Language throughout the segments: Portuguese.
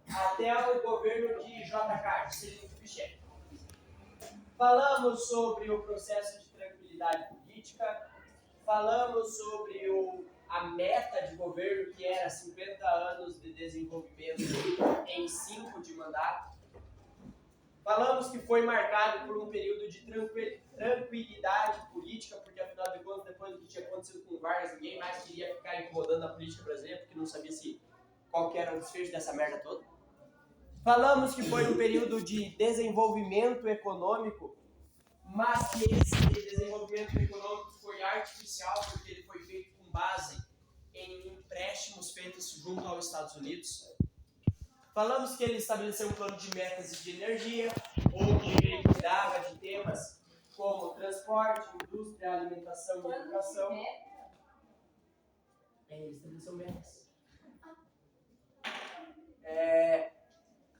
Até o governo de JK, Juscelino Kubitschek. Falamos sobre o processo de tranquilidade política, falamos sobre a meta de governo, que era 50 anos de desenvolvimento em 5 de mandato. Falamos que foi marcado por um período de tranquilidade política, porque afinal de contas, depois do que tinha acontecido com o Vargas, ninguém mais queria ficar incomodando a política brasileira, porque não sabia qual que era o desfecho dessa merda toda. Falamos que foi um período de desenvolvimento econômico, mas que esse desenvolvimento econômico foi artificial, porque ele foi feito com base em empréstimos feitos junto aos Estados Unidos. Falamos que ele estabeleceu um plano de metas e de energia, onde ele cuidava de temas como transporte, indústria, alimentação e educação. Ele estabeleceu metas.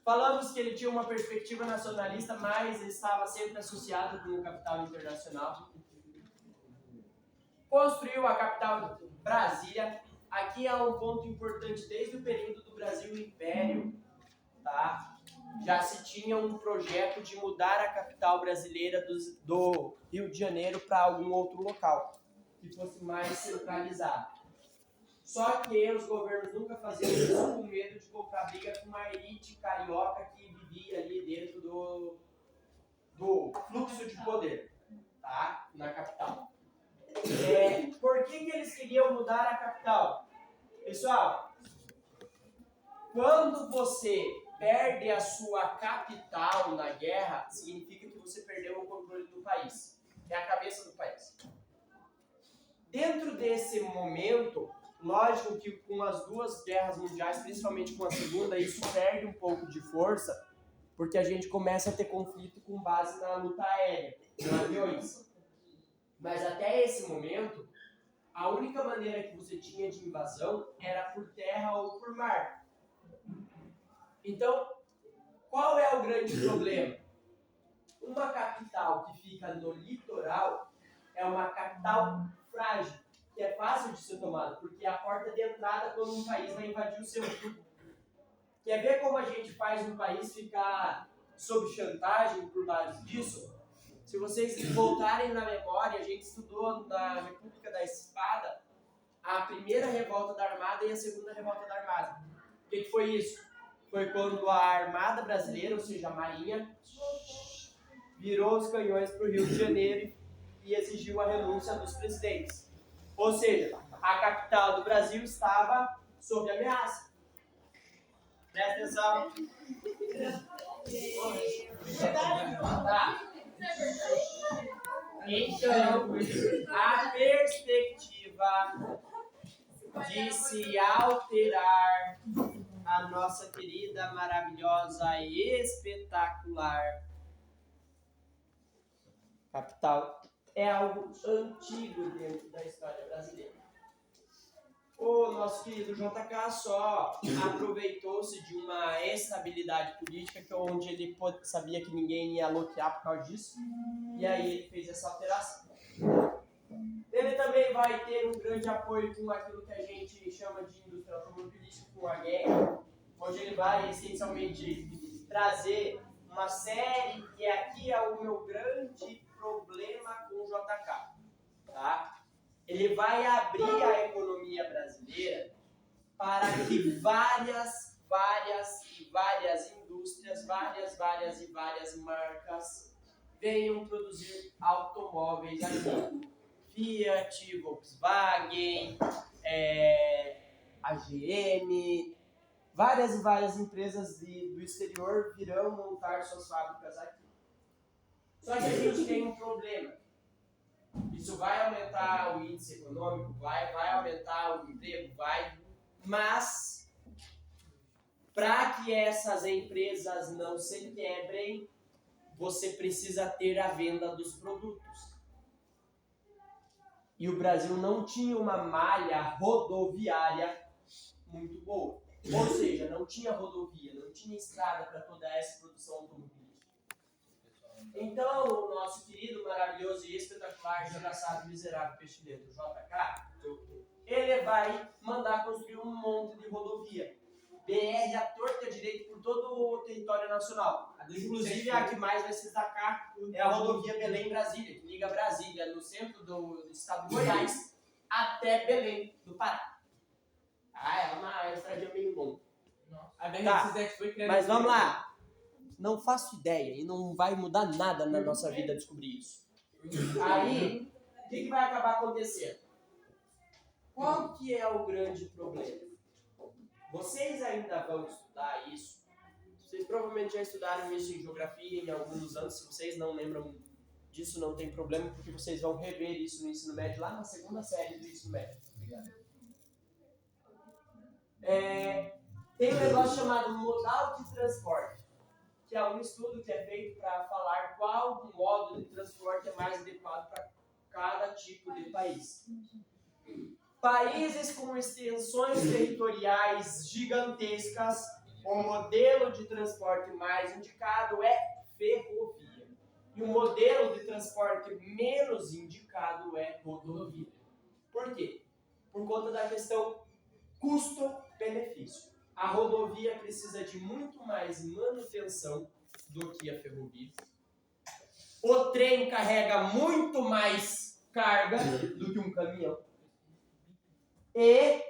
Falamos que ele tinha uma perspectiva nacionalista, mas estava sempre associado com o capital internacional. Construiu a capital Brasília. Aqui há um ponto importante, desde o período do Brasil Império, tá? Já se tinha um projeto de mudar a capital brasileira do Rio de Janeiro para algum outro local, que fosse mais centralizado. Só que os governos nunca faziam isso com medo de comprar briga com uma elite carioca que vivia ali dentro do fluxo de poder, tá? Na capital. Por que eles queriam mudar a capital? Pessoal, quando você perde a sua capital na guerra, significa que você perdeu o controle do país. É a cabeça do país. Dentro desse momento, lógico que com as duas guerras mundiais, principalmente com a segunda, isso perde um pouco de força, porque a gente começa a ter conflito com base na luta aérea, em aviões. Mas até esse momento, a única maneira que você tinha de invasão era por terra ou por mar. Então, qual é o grande problema? Uma capital que fica no litoral é uma capital frágil, que é fácil de ser tomada, porque é a porta de entrada quando um país vai invadir o seu. Quer ver como a gente faz um país ficar sob chantagem por base disso? Se vocês voltarem na memória, a gente estudou na República da Espada a primeira revolta da Armada e a segunda revolta da Armada. O que foi isso? Foi quando a Armada Brasileira, ou seja, a Marinha, virou os canhões para o Rio de Janeiro e exigiu a renúncia dos presidentes. Ou seja, a capital do Brasil estava sob ameaça. Presta atenção. Tá. Então, a perspectiva de se alterar a nossa querida, maravilhosa e espetacular capital é algo antigo dentro da história brasileira. O nosso querido JK só aproveitou-se de uma estabilidade política onde ele sabia que ninguém ia lotear por causa disso, e aí ele fez essa alteração. Ele também vai ter um grande apoio com aquilo que a gente chama de indústria automobilística, com a guerra, onde ele vai essencialmente trazer uma série, e aqui é o meu grande problema com o JK, tá? Ele vai abrir a economia brasileira para que várias indústrias, várias marcas venham produzir automóveis aqui. Fiat, Volkswagen, a GM, várias empresas do exterior virão montar suas fábricas aqui. Só que a gente tem um problema. Isso vai aumentar o índice econômico, vai aumentar o emprego, mas para que essas empresas não se quebrem, você precisa ter a venda dos produtos. E o Brasil não tinha uma malha rodoviária muito boa. Ou seja, não tinha rodovia, não tinha estrada para toda essa produção automobilística. Então, o nosso querido, maravilhoso e espetacular, desgraçado, miserável, peixe dentro, JK, ele vai mandar construir um monte de rodovia. BR à torta direito por todo o território nacional. Inclusive, a que mais vai se destacar é a rodovia Belém-Brasília, que liga Brasília, no centro do estado de Goiás, até Belém, do Pará. É uma estratégia meio longa. Tá, mas vamos lá. Não faço ideia e não vai mudar nada na nossa vida descobrir isso. Aí, o que vai acabar acontecendo? Qual que é o grande problema? Vocês ainda vão estudar isso. Vocês provavelmente já estudaram isso em geografia em alguns anos. Se vocês não lembram disso, não tem problema, porque vocês vão rever isso no ensino médio, lá na segunda série do ensino médio. Tem um negócio chamado modal de transporte, que é um estudo que é feito para falar qual modo de transporte é mais adequado para cada tipo de país. Países com extensões territoriais gigantescas, o modelo de transporte mais indicado é ferrovia. E o modelo de transporte menos indicado é rodovia. Por quê? Por conta da questão custo-benefício. A rodovia precisa de muito mais manutenção do que a ferrovia. O trem carrega muito mais carga do que um caminhão. E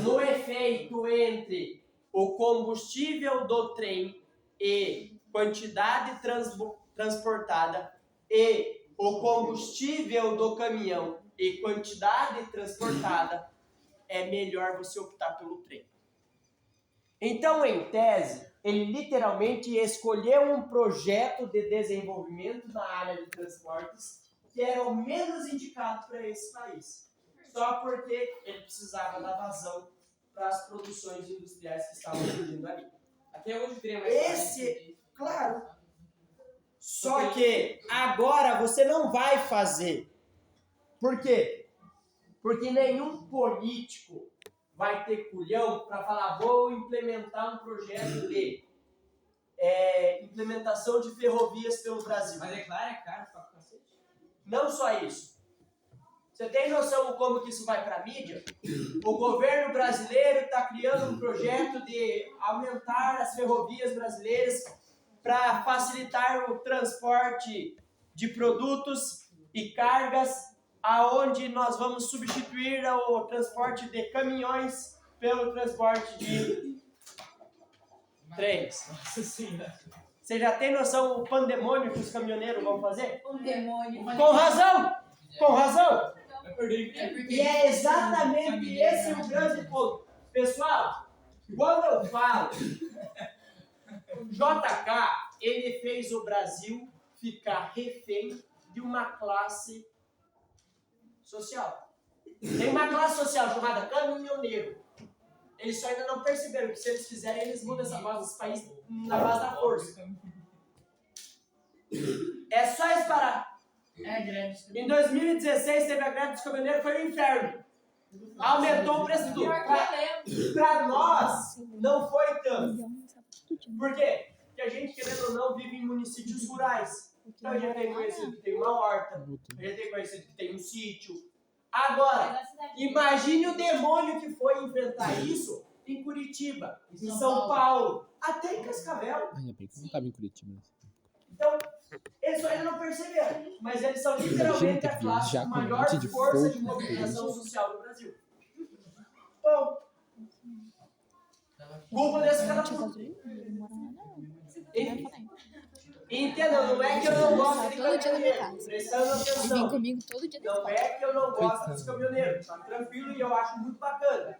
no efeito entre o combustível do trem e quantidade transportada e o combustível do caminhão e quantidade transportada, é melhor você optar pelo trem. Então, em tese, ele literalmente escolheu um projeto de desenvolvimento na área de transportes que era o menos indicado para esse país. Só porque ele precisava dar vazão para as produções industriais que estavam surgindo ali. Até hoje teria mais claro. Só que agora você não vai fazer. Por quê? Porque nenhum político vai ter culhão para falar, vou implementar um projeto de implementação de ferrovias pelo Brasil. Mas é claro, é caro pra cacete. Não só isso. Você tem noção de como que isso vai para a mídia? O governo brasileiro está criando um projeto de aumentar as ferrovias brasileiras para facilitar o transporte de produtos e cargas, aonde nós vamos substituir o transporte de caminhões pelo transporte de trens. Nossa senhora. Você já tem noção do pandemônio que os caminhoneiros vão fazer? Um demônio. Com razão! Com razão! É E é exatamente esse o grande ponto. Pessoal, quando eu falo, o JK, ele fez o Brasil ficar refém de uma classe social. Tem uma classe social chamada caminhoneiro. Eles só ainda não perceberam que se eles fizerem, eles mudam essa base desse país na base da força. É só eles parar. Em 2016 teve a greve dos caminhoneiros, foi um inferno. Aumentou o preço de tudo. Para nós, não foi tanto. Por quê? Porque a gente, querendo ou não, vive em municípios rurais. Então a gente tem conhecido que tem uma horta, a gente tem conhecido que tem um sítio. Agora, imagine o demônio que foi enfrentar isso em Curitiba, em São Paulo, até em Cascavel. Não estava em Curitiba. Então, eles ainda não perceberam, mas eles são literalmente a classe com maior força de mobilização social do Brasil. Bom, culpa desse cara tudo. Entenda, não é que eu não gosto de caminhoneiro, prestando atenção. Não é que eu não gosto dos caminhoneiros, tá tranquilo e eu acho muito bacana.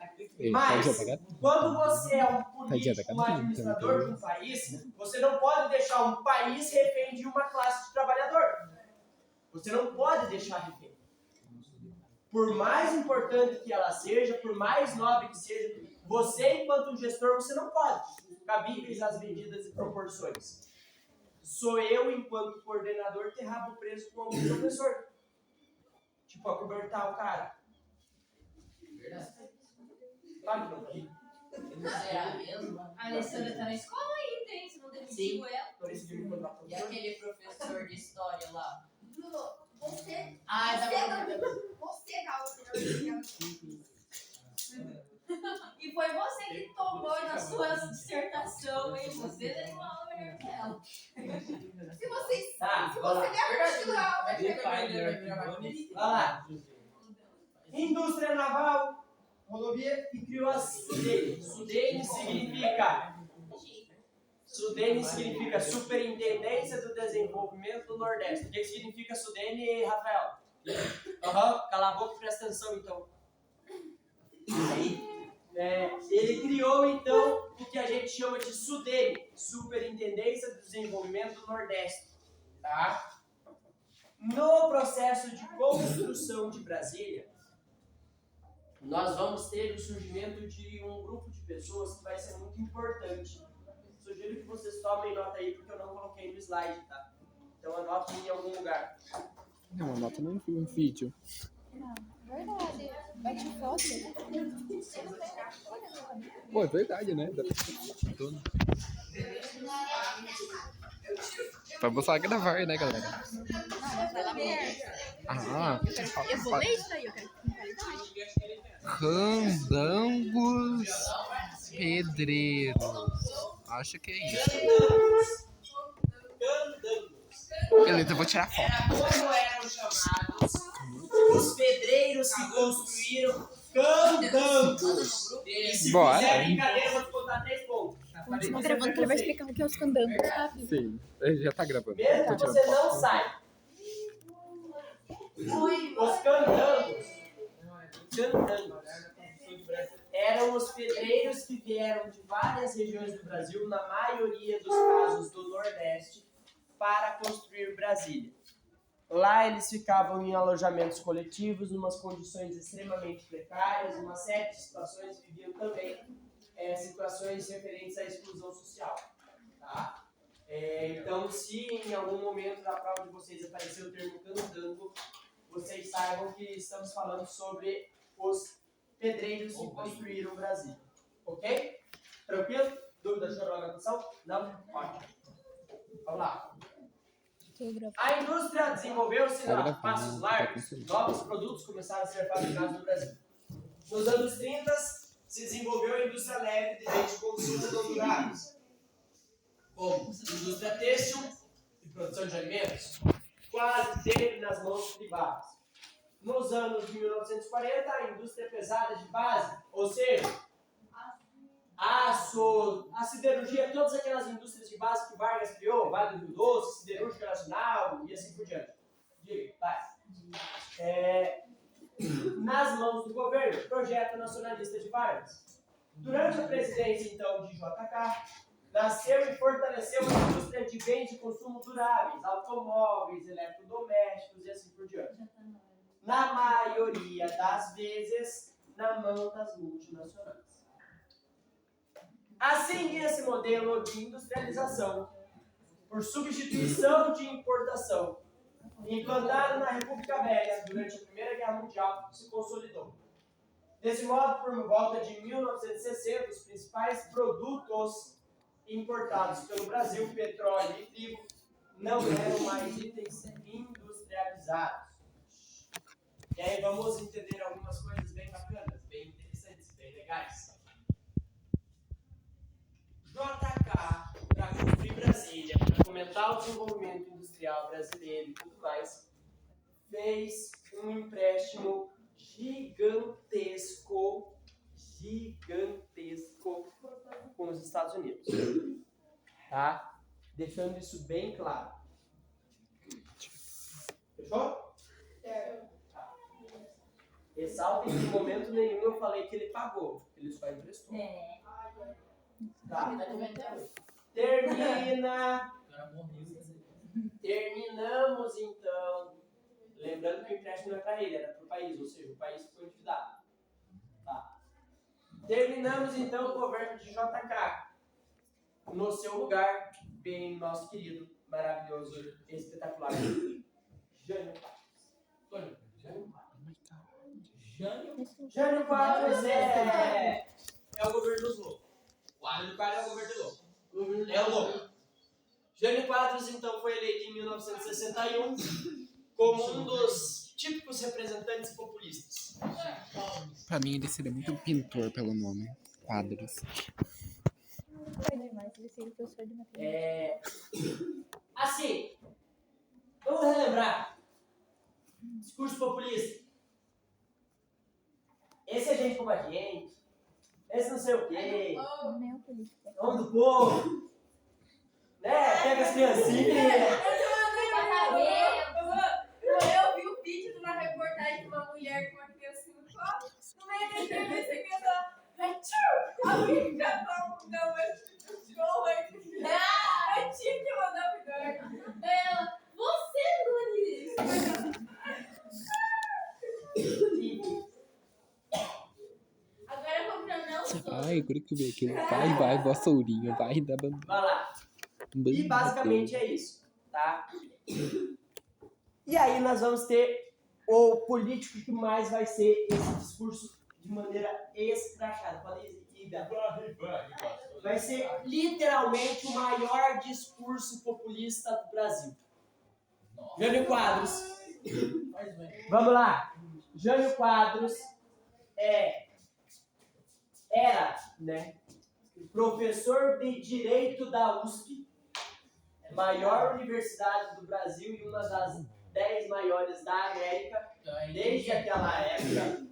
Mas, quando você é um político, um administrador de um país, você não pode deixar um país refém de uma classe de trabalhador. Você não pode deixar refém. Por mais importante que ela seja, por mais nobre que seja, você, enquanto gestor, você não pode. Cabíveis as medidas e proporções. Sou eu, enquanto coordenador, ter rabo preso com algum professor. Tipo, acobertar o cara. Claro que não tem. Será mesmo? A Alessandra tá na escola ainda, hein? Você não demitiu ela? Por isso que me mandar E aquele professor de história lá? Você Ai, tá bom. Você dá o melhor. E foi você que tomou na sua dissertação, hein? Você deu uma aula melhor que ela. Se você Tá, der vamos lá. uma continuar, vai Ele chegar. vai Vai lá. Indústria naval, rodovia e criou a SUDENE. SUDENE significa Superintendência do Desenvolvimento do Nordeste. O que significa SUDENE, Rafael? Cala a boca e presta atenção, então. Aí, ele criou, então, o que a gente chama de SUDENE, Superintendência do Desenvolvimento do Nordeste. Tá? No processo de construção de Brasília, nós vamos ter o surgimento de um grupo de pessoas que vai ser muito importante. Sugiro que vocês tomem nota aí, porque eu não coloquei no slide, tá? Então anotem em algum lugar. Não, anota no vídeo. Verdade. Bate foto. Pô, é verdade, né? Pra você gravar, né, galera? Ah, Eu vou ler isso aí, eu quero qualidade. Candangos pedreiros. Acho que é isso. Candangos. Beleza, eu vou tirar foto. Como eram chamados os pedreiros que construíram candangos? E se Bora. fizer brincadeira, eu vou te contar 3 pontos. Tô gravando que ele vai explicar o que é os candangos, tá? Sim, ele já tá gravando. Mesmo Tô que tirando você foto. não saiba. Os candangos eram os pedreiros que vieram de várias regiões do Brasil, na maioria dos casos do Nordeste, para construir Brasília. Lá eles ficavam em alojamentos coletivos, em umas condições extremamente precárias, uma série de situações viviam também situações referentes à exclusão social. Tá? Então, se em algum momento da prova de vocês aparecer o termo candango, vocês saibam que estamos falando sobre os pedreiros que construíram o Brasil. Ok? Tranquilo? Dúvida sobre a anotação? Não? Ótimo. Vamos lá. A indústria desenvolveu-se a passos largos. Novos produtos começaram a ser fabricados no Brasil. Nos anos 30, se desenvolveu a indústria leve de bens de consumo não duráveis, como indústria têxtil e produção de alimentos, quase sempre nas mãos privadas. Nos anos de 1940, a indústria pesada de base, ou seja, aço, a siderurgia, todas aquelas indústrias de base que Vargas criou, Vale do Rio Doce, Siderúrgica Nacional e assim por diante. Diga, vai. Nas mãos do governo, projeto nacionalista de Vargas. Durante a presidência, então, de JK, nasceu e fortaleceu a indústria de bens de consumo duráveis, automóveis, eletrodomésticos e assim por diante. Na maioria das vezes, na mão das multinacionais. Assim, esse modelo de industrialização, por substituição de importação, implantado na República Velha durante a Primeira Guerra Mundial, se consolidou. Desse modo, por volta de 1960, os principais produtos importados pelo Brasil, petróleo e trigo, não eram mais itens industrializados. E aí vamos entender algumas coisas bem bacanas, bem interessantes, bem legais. JK, para construir Brasília, para fomentar o desenvolvimento industrial brasileiro e tudo mais, fez um empréstimo gigantesco com os Estados Unidos. Tá? Deixando isso bem claro. Fechou? Tá. Ressaltem que em momento nenhum eu falei que ele pagou, ele só emprestou. Tá. Terminamos então. Lembrando que o empréstimo não é para ele, era para o país, ou seja, o país ficou endividado. Tá. Terminamos então o governo de JK. No seu lugar, bem nosso querido, maravilhoso, espetacular Jânio Quadros. Jânio Quadros é o governo dos loucos. Jânio Quadros é o governo do louco. É o louco. Jânio Quadros, então, foi eleito em 1961 como um dos típicos representantes populistas. Pra mim, ele seria muito pintor pelo nome. Quadros. Não foi demais, ele seria professor de matemática. Assim, vamos relembrar. Discurso populista. Esse é gente como a gente. Esse não sei o quê. Neopolítica. Nome do povo. Né? Pega as criancinhas. Eu vi o vídeo de uma reportagem de uma mulher com uma criança no colo. No meio da entrevista, a criança. A única não, mas tirou a tia que mandou pro Eduardo. Ela, você, Nunes! Agora vamos pra Nelson. Ai, agora que eu vi aquilo. Vai, vassourinha. Vai dar bandeira. Vai lá. E basicamente é isso, tá? E aí nós vamos ter o político que mais vai ser esse discurso de maneira escrachada. Pode ir, Bel. Vai ser literalmente o maior discurso populista do Brasil. Jânio Quadros. Vamos lá. Jânio Quadros era, né, professor de Direito da USP, maior universidade do Brasil e uma das 10 maiores da América, desde aquela época,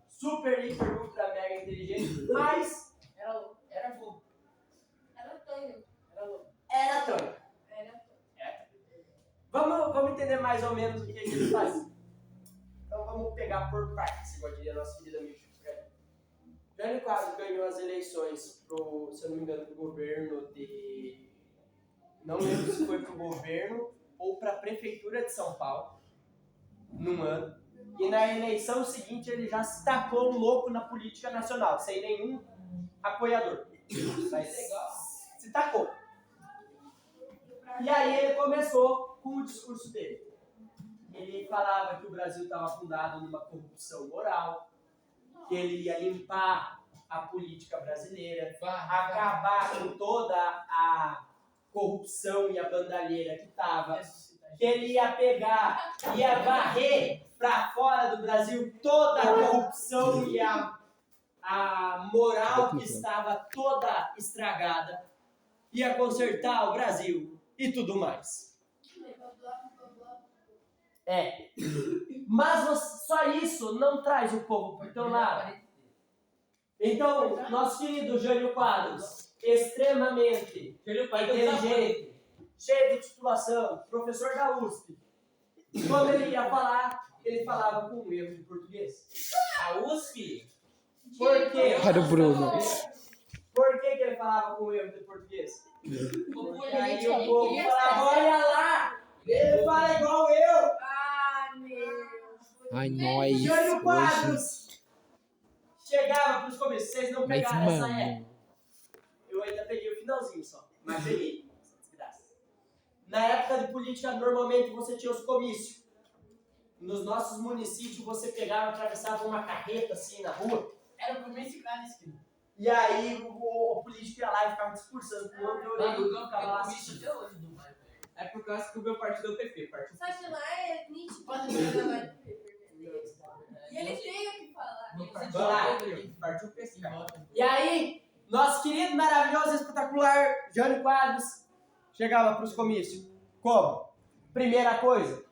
super, hiper, ultra, mega inteligente, mas era bobo. Era Tonho. Vamos entender mais ou menos o que ele faz. Então vamos pegar por partes, igual diria nosso querido amigo Chico Fred. Jânio Quadros ganhou as eleições pro, se eu não me engano, pro governo de... Não lembro se foi pro governo ou pra prefeitura de São Paulo, num ano. E na eleição seguinte ele já se tacou louco na política nacional, sem nenhum apoiador. Mas se tacou. E aí ele começou com o discurso dele. Ele falava que o Brasil estava afundado numa corrupção moral, que ele ia limpar a política brasileira, acabar com toda a corrupção e a bandalheira que estava, que ele ia pegar, ia varrer para fora do Brasil toda a corrupção e a moral que estava toda estragada, ia consertar o Brasil e tudo mais. Mas só isso não traz o povo para o teu lado. Então, nosso querido Jânio Quadros, extremamente inteligente, cheio de titulação, professor da USP, quando ele ia falar, ele falava com um erro de português. A USP? Por quê? Para o Bruno. Por que ele falava com um erro de português? O E aí político, o povo ele falava, olha lá, ele fala igual eu. Ah, meu. Ai, nós. Jânio Hoje. Quadros chegava pros começos, vocês não Mas, pegaram essa mano. época. Eu ainda peguei o finalzinho só, mas peguei. Desgraça. Na época de política, normalmente você tinha os comícios. Nos nossos municípios, você pegava e atravessava uma carreta assim na rua. Era o comício cada esquina. E aí o político ia lá e ficava discursando com o outro, eu ficava lá assistindo. até hoje do bairro. É por causa que o meu partido é o PP. Só que lá é nítido. Pode jogar lá de paper. E ele tem o que falar. Meu partido Vai lá. é o PP. Partiu pescar. E aí, nosso querido, maravilhoso, espetacular Jânio Quadros chegava para os comícios. Como? Primeira coisa,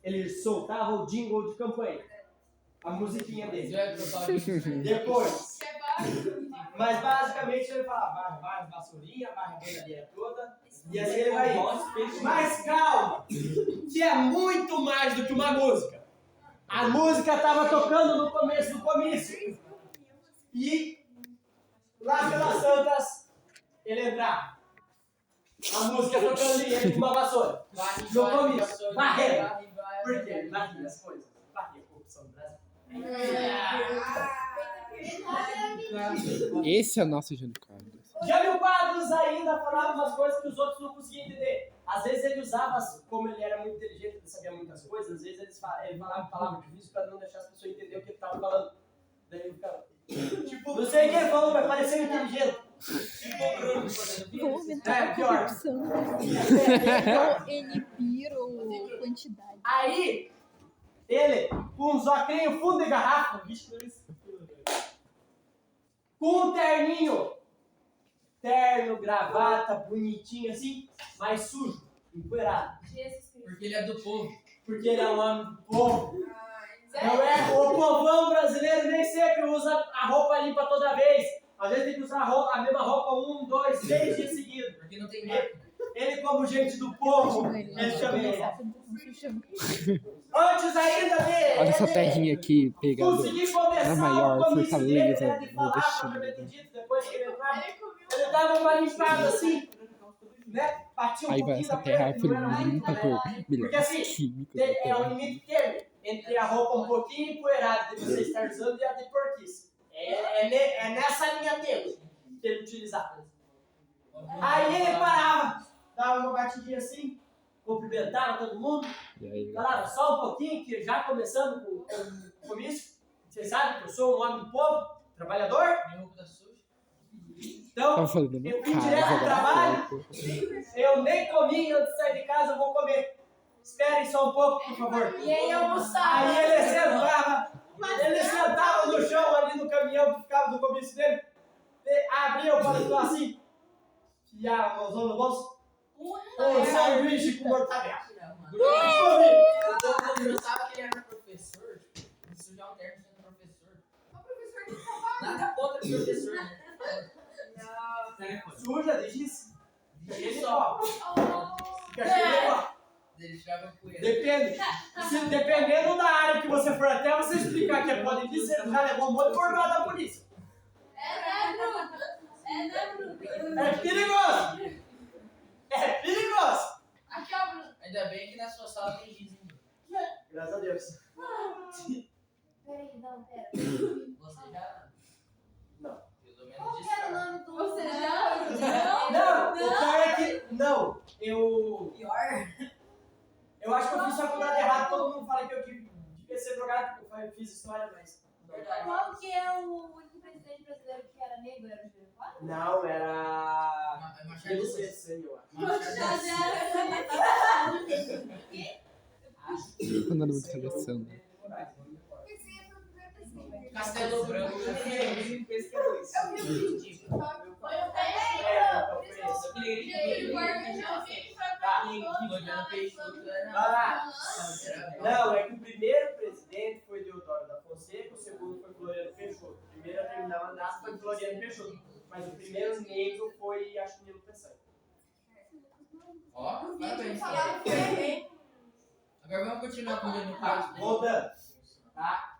ele soltava o jingle de campanha. A musiquinha dele. Depois, mas basicamente ele falava, varre vassourinha, varre a bandalheira toda. E assim ele vai indo. Mas calma, que é muito mais do que uma música. A música estava tocando no começo do comício. E lá pelas tantas, ele entrava. A música tocando ali, ele com uma vassoura. No comício, varrendo. Por quê? Varrendo as coisas. Varrendo a corrupção do Brasil. Esse é o nosso Jânio Quadros. Jânio Quadros ainda falava umas coisas que os outros não conseguiam entender. Às vezes ele usava, como ele era muito inteligente, ele sabia muitas coisas, às vezes ele falava palavras difíceis para não deixar as pessoas entenderem o que ele estava falando. Daí ele ficava, tipo, não sei o que ele falou, mas pareceu inteligente. Tipo o Bruno, Vou aumentar a pior. corrupção. Vou inibir a quantidade. Aí, Ele, com um zocrinho fundo de garrafa, com um terninho, terno, gravata, bonitinho assim, mas sujo, empoeirado. Jesus Cristo. Porque ele é do povo. Porque ele é um homem do povo. Ai, Não é? O povão brasileiro nem sempre usa a roupa limpa toda vez. Às vezes tem que usar a mesma roupa 1, 2, 6 dias seguidos. Porque não tem máquina. Ele, como gente do povo, ele também é. Antes ainda dele, Olha essa terrinha aqui pegada consegui começar na maior o comício dele, fortaleza né, de do falar destino. propriamente dito, depois que ele entrava, ele comeu. ele dava uma limpada assim, né? Batia um Aí vai pouquinho essa na terra frente, foi não era limpa muito, por né? Porque milhares assim, químicos. é o limite térmico entre a roupa um pouquinho empoeirada de você estar usando e a de porquice. É nessa linha tênue que ele utilizava. Aí ele parava, dava uma batidinha assim, cumprimentava todo mundo, E aí, falava só um pouquinho, que já começando com o comício. Vocês sabem que eu sou um homem do povo, trabalhador. Minha roupa tá suja. Então, tava falando eu no vim direto do trabalho, carro. eu nem comi antes de sair de casa, eu vou comer. Esperem só um pouco, por favor. E aí almoçava. Aí ele sentava no chão ali no caminhão que ficava do comício dele, abria o paletó assim, enfiava a mãozão no bolso, um sanduíche com mortadela. Eu pensava que ele era professor. Isso já é um termo sendo professor. O professor de trabalho. Nada contra o professor, né? Não. Suja, deixa isso. Ele Só. Oh. Fica cheio de pó. Ele tirava poeira. Depende. Dependendo da área que você for até você explicar que é pode vir, você já levou um monte de bordoada da polícia. É perigoso! É perigoso! Aqui, ó, Bruno. Ainda bem que na sua sala tem giz ainda. Graças a Deus. Peraí, não, pera. Você já. Não. Pelo menos Qual que disse era o pra- nome do... Você já? Não, o pior é que. Não, Pior. eu acho que eu fiz faculdade errada, todo mundo fala que eu devia ser drogado, porque eu fiz história, mas. Verdade. Qual que é o único presidente brasileiro que era negro? Era o Júlio Vargas? Não, era. Machado Deve de ser Assis. assim, eu acho. Tô andando muito atravessando. Castelo Branco. Eu vi o vídeo. Foi o Júlio Vargas já fez Floriano Peixoto era. Vai lá. Não, é que o primeiro presidente foi Deodoro da Fonseca, o segundo foi Floriano Peixoto. O primeiro a terminar o mandato foi Floriano Peixoto. Mas o primeiro negro foi, acho que, Nilo Peçanha. Ó, O vídeo parabéns. falava que eu errei. Agora vamos continuar com o Jânio Tá, Quadros. voltando. Tá?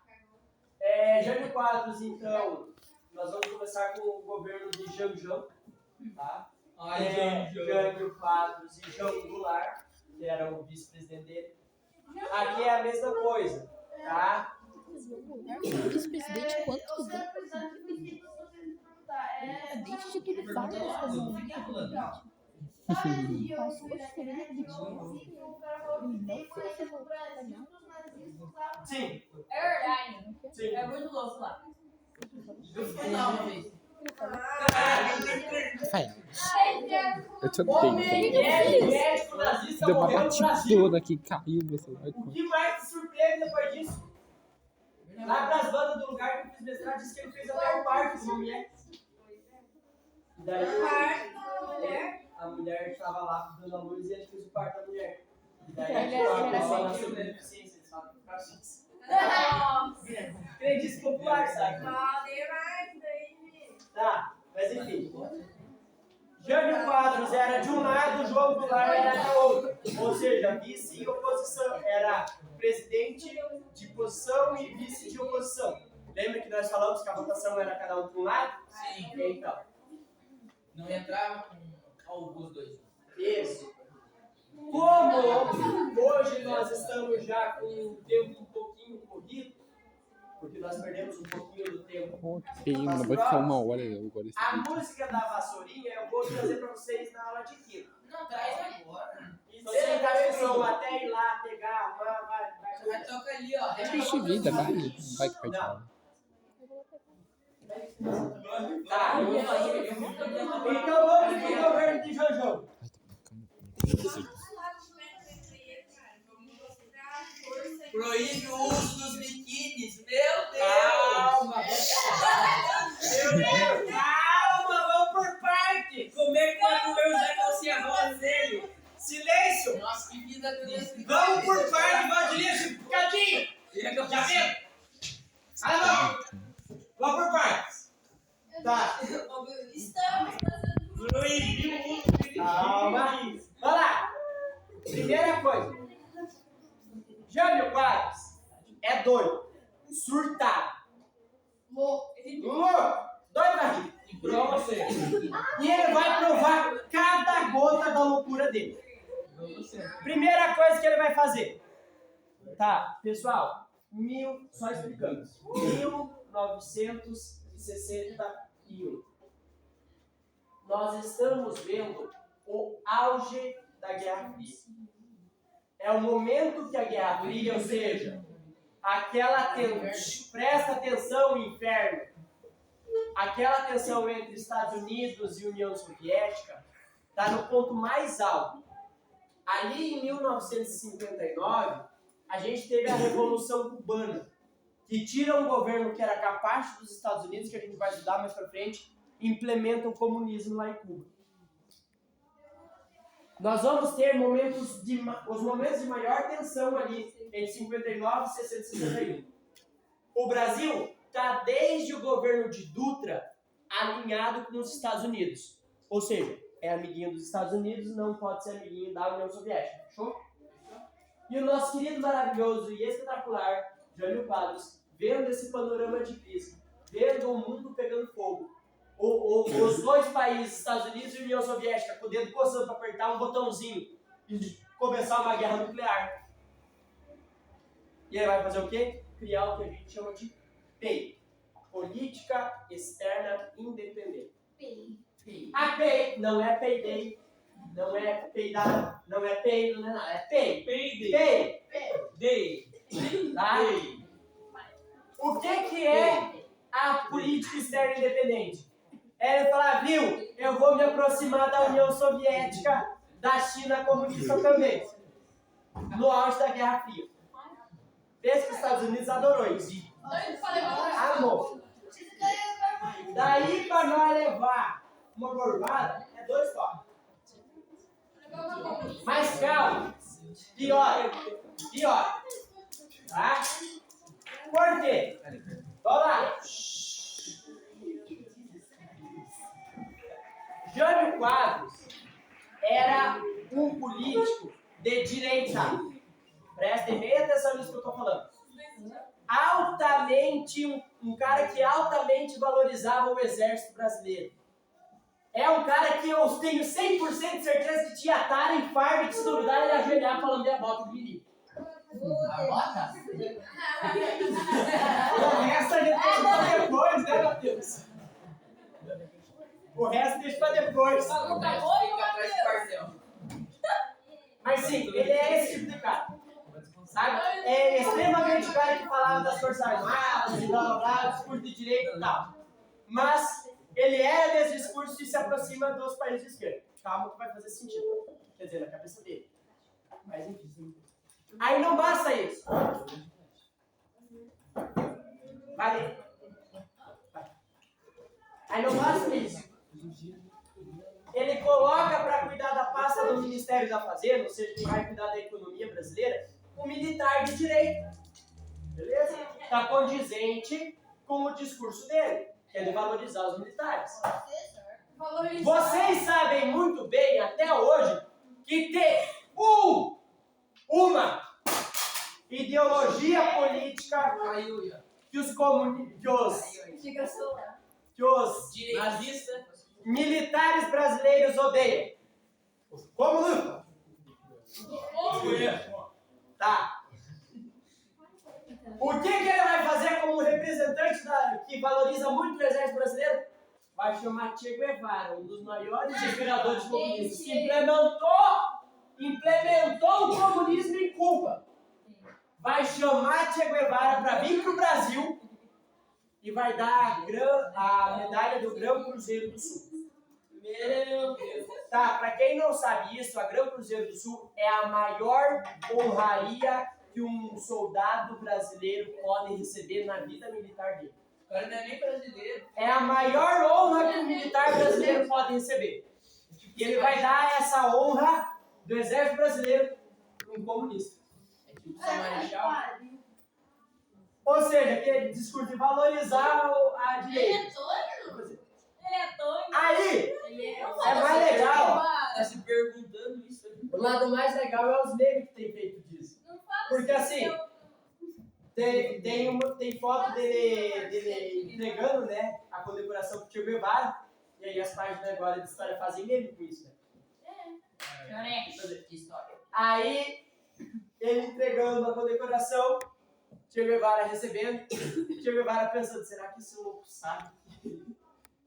Jânio Quadros, então, nós vamos começar com o governo de Janjão. Tá? Jânio Quadros e João Goulart, que era o vice-presidente dele. Aqui é a mesma coisa. Tá? Vice-presidente, quanto Eu que sei deu? a presidente do presidente, você me perguntar. É desde Getúlio Vargas também. Sabe esse dia eu Faz fui super na diferente internet, de eu dia. vi que o cara falou que tem uma ilha no Brasil que os nazistas usavam. Sim, É verdade. sim. É muito louco lá. Eu fui lá uma vez. Rafael, eu te O odeio. médico nazista Deu uma morreu no Brasil. batidona aqui, caiu você. O que mais te surpreende depois disso? Lá pras bandas do lugar que eu fiz mestrado, disse que ele fez até o parto de uma mulher. E daí a mulher estava lá dando a luz e ele fez o parto da mulher. E daí a pessoa nasceu com deficiência, eles falam que fica assim. Crendice popular, sabe? Tá, mas enfim. Jânio Quadros era de um lado, João Goulart era de outro. Ou seja, vice e oposição. Era presidente de posição e vice de oposição. Lembra que nós falamos que a votação era cada um de um lado? Sim. Então, Não entrava com os dois. isso. Como hoje nós estamos já com o tempo um pouquinho corrido, porque nós perdemos um pouquinho do tempo. Ok, mano, vai ficar uma hora agora esse A vídeo. música da vassourinha eu vou trazer para vocês na aula de química. Não, traz agora. Você já pensou até ir lá pegar, Vai, toca ali, ó. Deixa vida, vai. Vai que perde a aula. Tá, então vamos pro governo de Janjão. Ai, tô brincando. Proíbe o uso dos biquínis. Meu Deus. Calma. Meu Deus. Calma, vamos por parte. Como é que vai comer usar calcinha rosa dele? Silêncio. Nossa, que vida triste. Vamos por parte, Valdir. Picadinho. Já viu? Ah, não. Vamos por partes. Tá. Estamos fazendo. Proíbe o uso de Calma. biquínis. Vamos lá. Primeira coisa. Jânio Quadros é doido. Surtado. Louco. Doido da vida. Pra você. E ele vai provar cada gota da loucura dele. Primeira coisa que ele vai fazer. Tá, pessoal. Só explicando. 1961. Nós estamos vendo o auge da Guerra Fria. É o momento que a Guerra Fria, ou seja, aquela tensão, presta atenção, inferno, aquela tensão entre Estados Unidos e União Soviética está no ponto mais alto. Ali em 1959, a gente teve a Revolução Cubana, que tira um governo que era capaz dos Estados Unidos, que a gente vai estudar mais pra frente, e implementa o comunismo lá em Cuba. Nós vamos ter os momentos de maior tensão ali, entre 59 e 60 e 61. O Brasil está desde o governo de Dutra alinhado com os Estados Unidos. Ou seja, é amiguinho dos Estados Unidos, não pode ser amiguinho da União Soviética. Fechou? E o nosso querido, maravilhoso e espetacular Jânio Quadros, vendo esse panorama de crise, vendo o mundo pegando fogo, os dois países, Estados Unidos e União Soviética, com o dedo coçando para apertar um botãozinho e começar uma guerra nuclear. E ele vai fazer o quê? Criar o que a gente chama de PEI, Política Externa Independente. A PEI não é payday, não é peidar, não é peido, não é nada, é PEI. Payday. PEI. Tá? O que é a política externa independente? É ele falar, viu, eu vou me aproximar da União Soviética, da China comunista também. No auge da Guerra Fria. Pensa que os Estados Unidos adorou isso. Amor. Daí para nós levar uma borbada, é 2 toques. Mas calma. Pior. Tá? Por quê? Vamos lá. Jânio Quadros era um político de direita. Prestem bem atenção nisso que eu estou falando. Um cara que altamente valorizava o exército brasileiro. É um cara que eu tenho 100% de certeza que tinha tara em farda, que se duvidar ele ia ajoelhar falando de a bota do menino. A bota? O resto a gente deixa pra depois, né, Matheus? O resto deixa pra depois. Mas sim, ele é esse tipo de cara. Sabe? É extremamente o cara que falava das Forças Armadas e blá blá blá, discurso de direito e tal. Mas ele é desse discurso e se aproxima dos países de esquerda. Calma que vai fazer sentido. Quer dizer, na cabeça dele. Mas enfim. Aí não basta isso. Vai. Aí não basta isso. Ele coloca para cuidar da pasta do Ministério da Fazenda, ou seja, quem vai cuidar da economia brasileira, um militar de direita. Beleza? Está condizente com o discurso dele, que é de valorizar os militares. Vocês sabem muito bem, até hoje, que tem uma ideologia política que os militares brasileiros odeiam. Como, Luca? Tá. O que ele vai fazer como representante que valoriza muito o exército brasileiro? Vai chamar Che Guevara, um dos maiores imperadores comunistas, que implementou o comunismo em Cuba. Vai chamar Che Guevara para vir para o Brasil e vai dar a medalha do Grão Cruzeiro do Sul. Meu Deus. Tá, para quem não sabe isso, a Grão Cruzeiro do Sul é a maior honraria que um soldado brasileiro pode receber na vida militar dele. O cara não é nem brasileiro. É a maior honra que um militar brasileiro pode receber. E ele vai dar essa honra do exército brasileiro para um comunista. É tipo São Marechal. Ou seja, aquele discurso de valorizar a Ele direita. é doido? Ele é doido? Aí, Ele é mais legal. Tá se perguntando isso aí. O lado mais legal é os memes que tem feito disso. Não fala Porque assim, eu- tem foto dele entregando, né, a condecoração pro Che Guevara. E aí as páginas agora de história fazem meme com isso, né? É. Que história. Aí, ele entregando a condecoração, Che Guevara recebendo, Che Guevara pensando, será que esse louco sabe?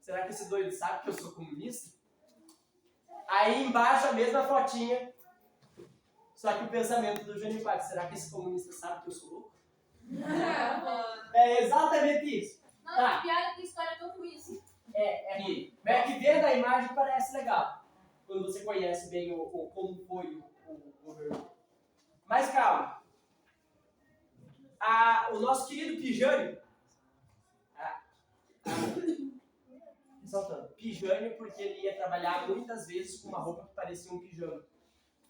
Será que esse doido sabe que eu sou comunista? Aí embaixo a mesma fotinha, só que o pensamento do Jânio Quadros, será que esse comunista sabe que eu sou louco? É exatamente isso. Não, Tá. que piada que história tão ruim assim. Mas que vendo a imagem parece legal, quando você conhece bem como foi o governo. Mas calma. O nosso querido Pijânio, ressaltando, Pijânio porque ele ia trabalhar muitas vezes com uma roupa que parecia um pijama.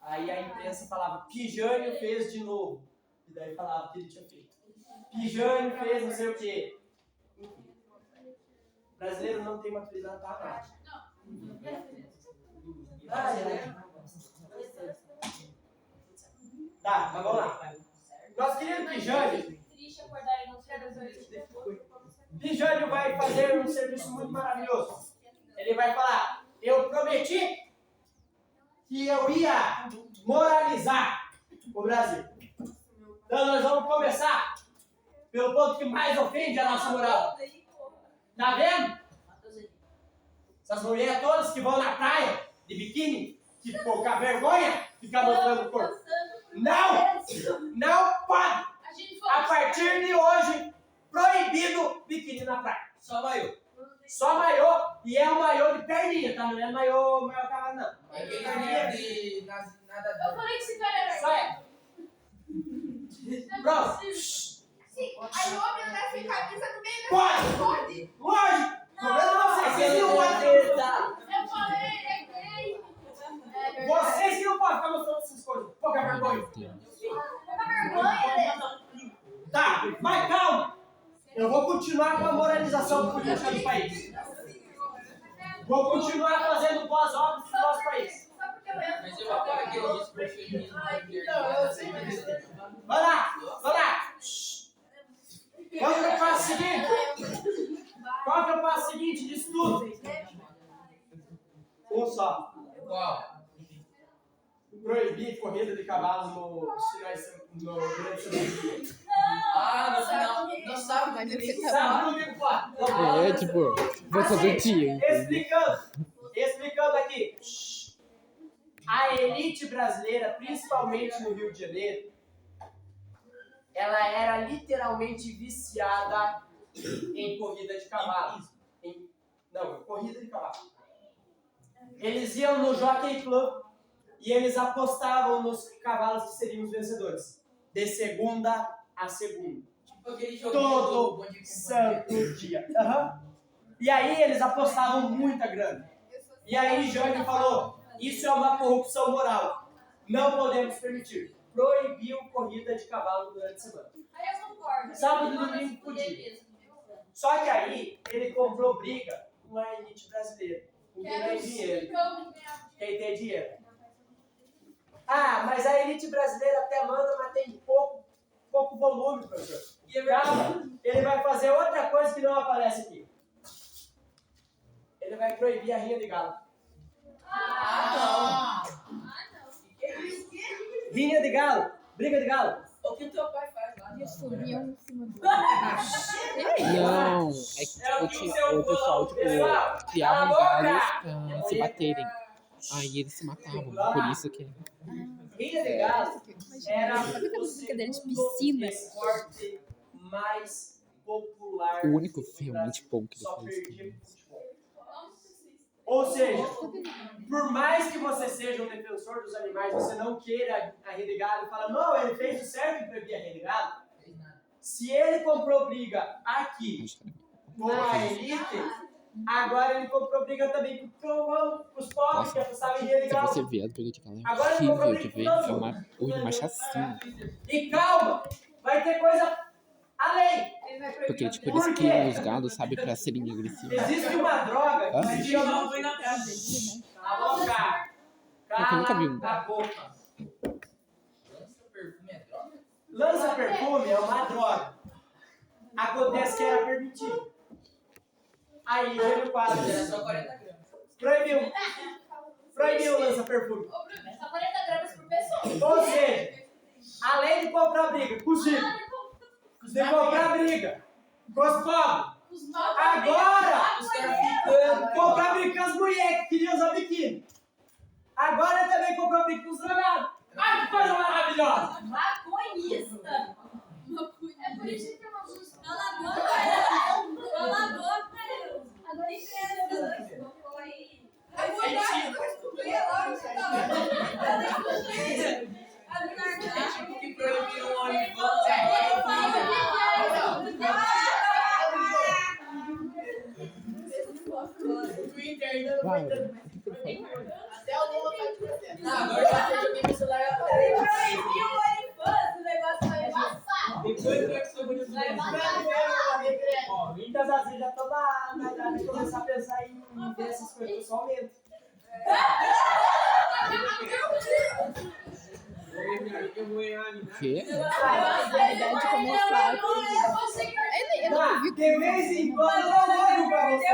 Aí a imprensa falava, Pijânio fez de novo. E daí falava que ele tinha feito. Pijânio fez não sei o quê. O brasileiro não tem maturidade para nada. Tá, mas vamos lá. Nosso querido Pijânio, Triste acordar e não ser das 8. Pijânio vai fazer um serviço muito maravilhoso. Ele vai falar, eu prometi que eu ia moralizar o Brasil. Então nós vamos começar pelo ponto que mais ofende a nossa moral. Tá vendo? Essas mulheres todas que vão na praia de biquíni, que pouca vergonha, ficar mostrando o corpo. Não! Não pode! A partir de hoje, proibido biquíni na praia. Só maiô. Só maiô, e é um maiô de perninha, tá? Não é maiô cavalo, não. É aquele carinha de Eu nadador. falei que esse cara era. Só é. Pronto. Sim, aí o homem anda sem camisa no meio Pode! Pode! Lógico! O problema não é vocês que não podem. Eu falei, é gay! É verdade. Vocês que não podem ficar mostrando essas coisas. Pouca vergonha. Pouca vergonha, né? Tá, mas calma. Eu vou continuar com a moralização política do país. Vou continuar fazendo boas obras do nosso país. Só porque eu entro. Mas eu apoio aquele discurso feminino. Vai lá, vai lá. Qual que é o passo seguinte? Qual que é o passo seguinte disso tudo? Um só. Qual? Proibir corrida de cavalo no grande semana. Ah, no final. No sábado. Mas você tem- tá Sábado, domingo, quarta. É, tipo, volta do dia. Explicando aqui. A elite brasileira, principalmente no Rio de Janeiro, ela era literalmente viciada em corrida de cavalo. Não, corrida de cavalo. Eles iam no Jockey Club e eles apostavam nos cavalos que seriam os vencedores. De segunda a segunda. Tipo aquele joguinho Todo do Bom Dia e Companhia. santo dia. E aí eles apostavam muita grana. E aí Jânio falou, isso é uma corrupção moral. Não podemos permitir. Proibiu corrida de cavalo durante a semana. Aí eu concordo. Sábado e domingo podia. Só que aí ele comprou briga com a elite brasileira. Com quem tem dinheiro. Quem tem dinheiro. Ah, mas a elite brasileira até manda, mas tem pouco volume, professor. Calma, ele vai fazer outra coisa que não aparece aqui. Ele vai proibir a rinha de galo. Ah, Rinha de galo, briga de galo. não. O que o teu pai faz lá? Isso, união em cima do Não, é que É o tipo, que o seu o pessoal tipo, Pessoal, criava cala a galhos boca! pra se baterem. Aí eles se matavam, por isso que... Rinha de galo era Sabe aquelas brincadeiras de segundo piscina? esporte mais popular. O único do realmente Brasil. bom que Só depois perdia que... pro futebol. Ou seja, por mais que você seja um defensor dos animais, você não queira a rede gado e fala, não, ele fez o certo em proibir a rede gado. Se ele comprou briga aqui com a elite, agora ele comprou briga também com os pobres que apostavam em rede Se gado. você ver a política, ela é Agora ele comprou horrível de briga ver. com É todo mundo. uma chacina. E calma, vai ter coisa além. Ele vai proibir Porque, a tipo, briga. eles Por quê? criam os gados, sabe, pra serem agressivos. Existe uma droga Hã? que se chama... Foi na casa. Cala a boca. Eu nunca vi. Cala a boca. Lança perfume é droga? Lança-perfume é uma droga. Acontece que era permitido. Aí veio o quadro. Era só 40 gramas. Proibiu. Proibiu o lança-perfume. Ô, Bruno, só 40 gramas por pessoa. Ou seja, além de comprar briga com os ricos, de comprar briga com os pobres, Os novos agora Os traficantes. comprar briga com as mulheres que queriam usar biquíni. Agora também comprou briga com os drogados. Ai, que coisa maravilhosa! maconhista. É por isso que eu não uso. Cala a boca. Cala a boca. Agora entenda. A mulher vai descobrir logo que tá É tipo que proibiram o OnlyFans. Twitter ainda não Vai, foi o que que ele falou? até o Lula tá te Não, agora eu joguei meu celular e aparelho. proibiu o OnlyFans, o negócio vai embaçar. Depois eu é que sou bonito Vai mesmo. Ó, muitas das vezes já tô na idade de começar a pensar em ver essas coisas pessoalmente. Eu vou errar, O quê? Na idade de começar. Eu não vi. De vez em quando eu olho pra você.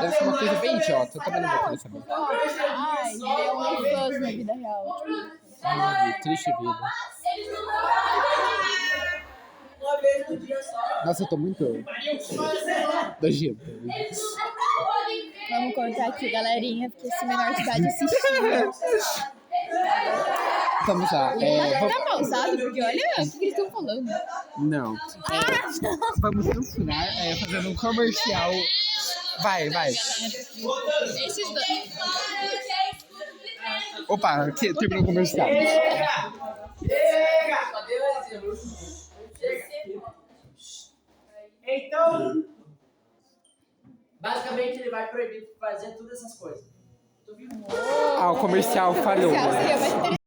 Deve ser uma coisa bem idiota. Eu também não vou querer saber. Ai, ele é um fãs na vida real. Ai, que triste vida. Eles não estão uma vez no dia só. Nossa, eu tô muito nojento. Eles não podem ver. Vamos cortar aqui, galerinha, porque esse menor de idade assistiu. Vamos lá. Tá pausado, porque olha o que eles estão falando. Não. Vamos censurar fazendo um comercial. Vai. Esses dois. Opa, terminou o comercial. Chega! Chega! Só deu exemplo. Então, basicamente ele vai proibir de fazer todas essas coisas. Ah, o comercial falhou. Seria mais interessante.